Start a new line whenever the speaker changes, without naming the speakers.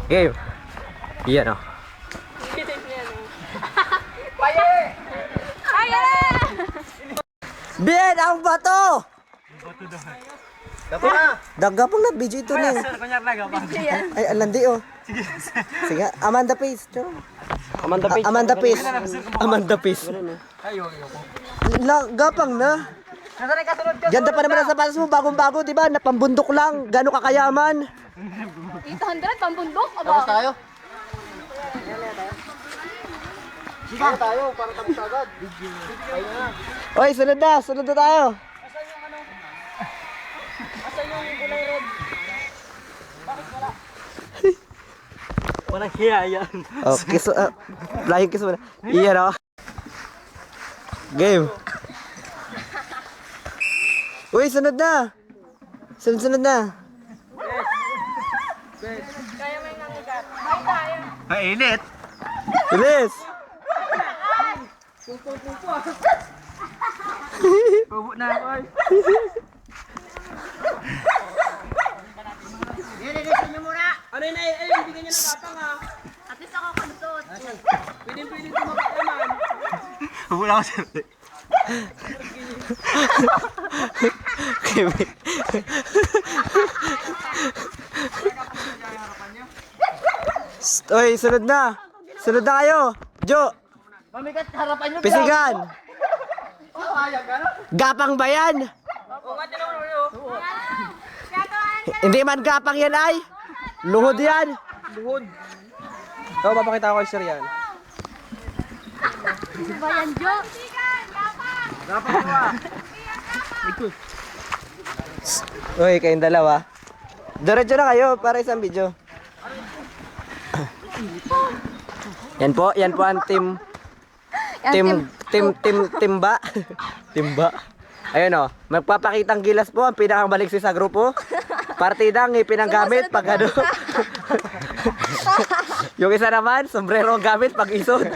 Game. Iyan o. Bien, ang bato!
Dapo na.
Dagapang na, BJ ito na. Ay, alandi oh. Sige, Amanda Pace. Amanda Pace. Amanda Pace. Amanda Pace. Gapang na. Ganda pa naman ang sapatos mo, bagong-bago, di ba? Napambundok lang, gano'ng kakayaman.
800 pambundok?
Tapos
Aba.
tayo. Sige tayo para tapos agad.
Oy, sunod na tayo.
Walang hiya yan.
Oh, kiss, flying kiss muna. Iyan oh. Game. Uy, sunod na. Sunod na.
Kaya may nangugat. Ay, tayo.
Ay, init.
Bilis.
Pubo na ako ay. Nililitin niyo muna.
Ano yun ay, bigyan niya ng tapang ha.
At least ako kantot.
Pwede tumabak naman.
Pubo na ako sir.
Oy, sunod na. Sunod na kayo. Jo,
Mamigat harapan niyo.
pisigan. Gapang ba yan?
Oo nga, tinawag mo.
Hindi man gapang yan ay. Luhod yan.
Luhod. Ito, papakita ko kay Sir yan.
Bayan, Jo.
Dapat ko ah.
Uy, kayong dalawa. Diretso na kayo para isang video. Yan po ang timba. Timba. Ayun oh, magpapakitang gilas po ang pinakamaliksi sa grupo. Partidang ipinanggamit pag ano. Yung isa naman, sombrero ang gamit pag isod.